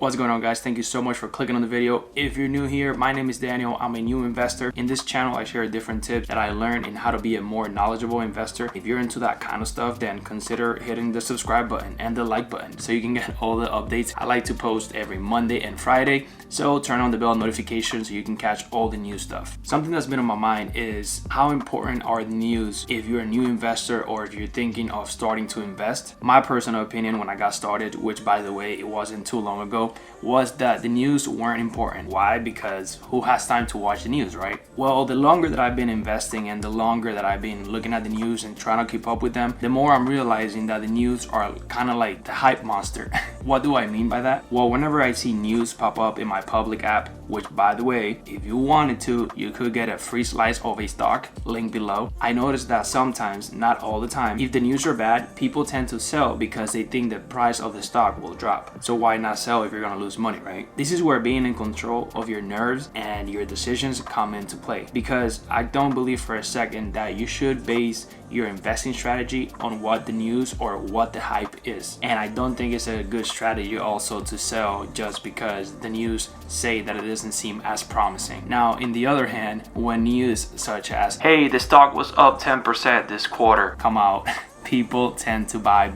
What's going on, guys? Thank you so much for clicking on the video. If you're new here, my name is Daniel. I'm a new investor. In this channel, I share different tips that I learned in how to be a more knowledgeable investor. If you're into that kind of stuff, then consider hitting the subscribe button and the like button so you can get all the updates. I like to post every Monday and Friday, so turn on the bell notification so you can catch all the new stuff. Something that's been on my mind is how important are the news if you're a new investor or if you're thinking of starting to invest. My personal opinion when I got started, which by the way, it wasn't too long ago, was that the news weren't important. Why? Because who has time to watch the news, right? Well, the longer that I've been investing and the longer that I've been looking at the news and trying to keep up with them, the more I'm realizing that the news are kind of like the hype monster. What do I mean by that? Well, whenever I see news pop up in my public app, which by the way, if you wanted to, you could get a free slice of a stock, link below. I noticed that sometimes, not all the time, if the news are bad, people tend to sell because they think the price of the stock will drop. So why not sell if you're gonna lose money, right? This is where being in control of your nerves and your decisions come into play, because I don't believe for a second that you should base your investing strategy on what the news or what the hype is. And I don't think it's a good strategy also to sell just because the news say that it doesn't seem as promising. Now, in the other hand, when news such as, hey, the stock was up 10% this quarter come out, people tend to buy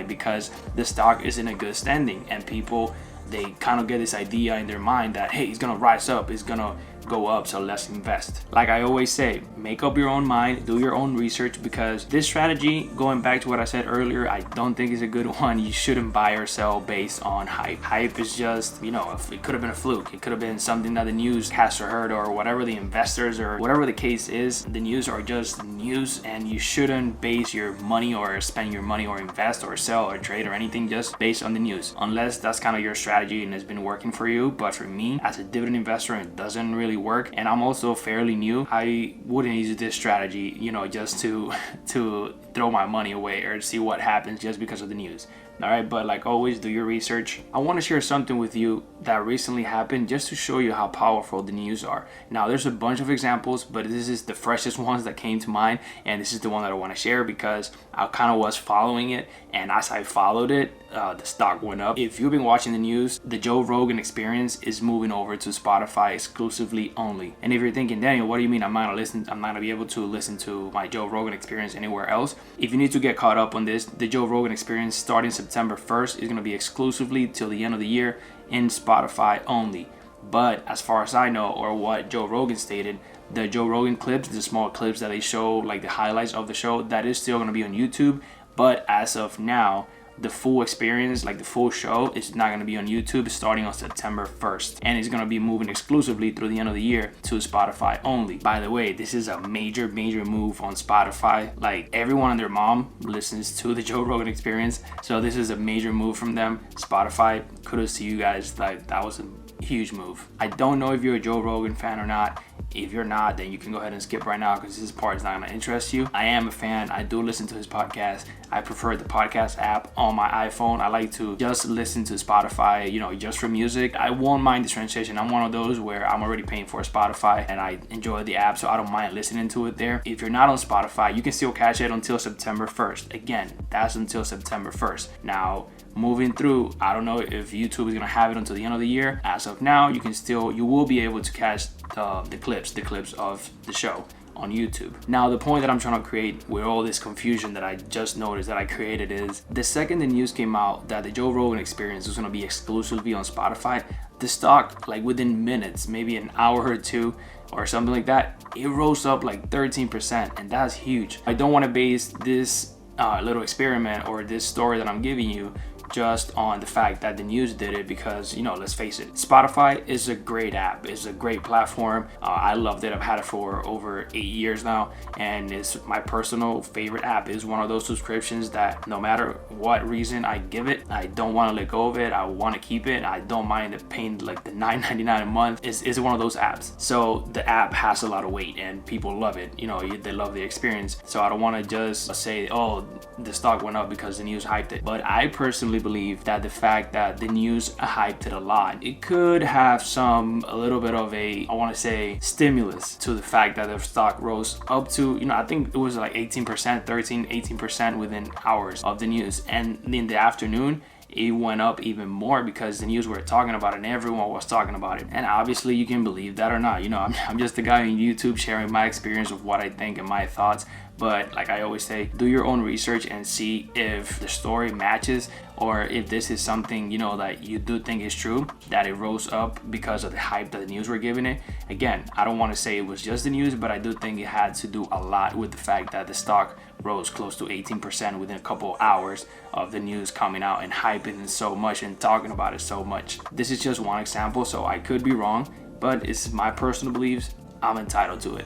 because the stock is in a good standing, and people, they kind of get this idea in their mind that, hey, it's gonna rise up, it's gonna go up, so let's invest. Like I always say, make up your own mind, do your own research, because this strategy, going back to what I said earlier, I don't think is a good one. You shouldn't buy or sell based on hype. Hype is just, it could have been a fluke. It could have been something that the news has heard, or whatever the investors, or whatever the case is. The news are just news, and you shouldn't base your money or spend your money or invest or sell or trade or anything just based on the news, unless that's kind of your strategy and it's been working for you. But for me, as a dividend investor, it doesn't really work, and I'm also fairly new. I wouldn't use this strategy, just to throw my money away or see what happens just because of the news. All right, but like always, do your research. I want to share something with you that recently happened just to show you how powerful the news are. Now, there's a bunch of examples, but this is the freshest ones that came to mind, and this is the one that I want to share because I kind of was following it, and as I followed it, the stock went up. If you've been watching the news, the Joe Rogan Experience is moving over to Spotify exclusively only. And if you're thinking, Daniel, what do you mean I'm not gonna be able to listen to my Joe Rogan Experience anywhere else? If you need to get caught up on this, the Joe Rogan Experience starting September 1st is going to be exclusively till the end of the year in Spotify only. But as far as I know, or what Joe Rogan stated, the Joe Rogan clips, the small clips that they show, like the highlights of the show, that is still going to be on YouTube. But as of now, the full experience, like the full show, is not going to be on YouTube starting on September 1st. And it's going to be moving exclusively through the end of the year to Spotify only. By the way, this is a major move on Spotify. Like, everyone and their mom listens to the Joe Rogan Experience. So this is a major move from them. Spotify, kudos to you guys. Like, that was a huge move. I don't know if you're a Joe Rogan fan or not. If you're not, then you can go ahead and skip right now because this part is not going to interest you. I am a fan. I do listen to his podcast. I prefer the podcast app on my iPhone. I like to just listen to Spotify, just for music. I won't mind the transition. I'm one of those where I'm already paying for Spotify and I enjoy the app, so I don't mind listening to it there. If you're not on Spotify, you can still catch it until September 1st. Again, that's until September 1st. Now, moving through, I don't know if YouTube is going to have it until the end of the year. As of now, you will be able to catch the clips of the show on YouTube. Now, the point that I'm trying to create with all this confusion that I just noticed that I created is, the second the news came out that the Joe Rogan Experience was going to be exclusively on Spotify, the stock, like within minutes, maybe an hour or two or something like that, it rose up like 13%, and that's huge. I don't want to base this little experiment or this story that I'm giving you just on the fact that the news did it, because let's face it, Spotify is a great app. It's a great platform. I loved it. I've had it for over 8 years now, and it's my personal favorite app. It's one of those subscriptions that no matter what reason I give it, I don't want to let go of it. I want to keep it. I don't mind paying like the $9.99 a month. It's one of those apps. So the app has a lot of weight and people love it. They love the experience. So I don't want to just say, oh, the stock went up because the news hyped it. But I personally believe that the fact that the news hyped it a lot, it could have a little bit of a, I want to say, stimulus to the fact that the stock rose up to, I think it was like 18%, 18% within hours of the news. And in the afternoon, it went up even more because the news were talking about it and everyone was talking about it. And obviously you can believe that or not. You know, I'm just a guy on YouTube sharing my experience of what I think and my thoughts. But like I always say, do your own research and see if the story matches, or if this is something, you know, that you do think is true, that it rose up because of the hype that the news were giving it. Again, I don't want to say it was just the news, but I do think it had to do a lot with the fact that the stock rose close to 18% within a couple of hours of the news coming out and hyping it so much and talking about it so much. This is just one example, so I could be wrong, but it's my personal beliefs. I'm entitled to it.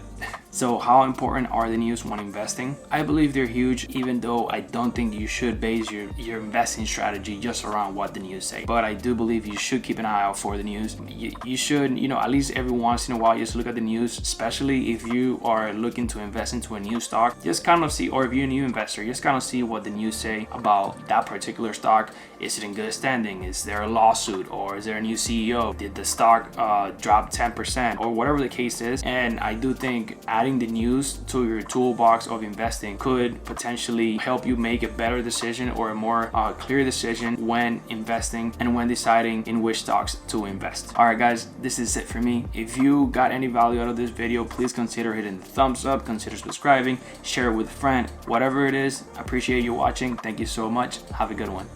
So how important are the news when investing? I believe they're huge, even though I don't think you should base your investing strategy just around what the news say. But I do believe you should keep an eye out for the news. You should, you know, at least every once in a while, just look at the news, especially if you are looking to invest into a new stock. Just kind of see, or if you're a new investor, just kind of see what the news say about that particular stock. Is it in good standing? Is there a lawsuit, or is there a new CEO? Did the stock drop 10%, or whatever the case is? And I do think adding the news to your toolbox of investing could potentially help you make a better decision or a more clear decision when investing and when deciding in which stocks to invest. All right, guys, this is it for me. If you got any value out of this video, please consider hitting the thumbs up, consider subscribing, share it with a friend, whatever it is. I appreciate you watching. Thank you so much. Have a good one.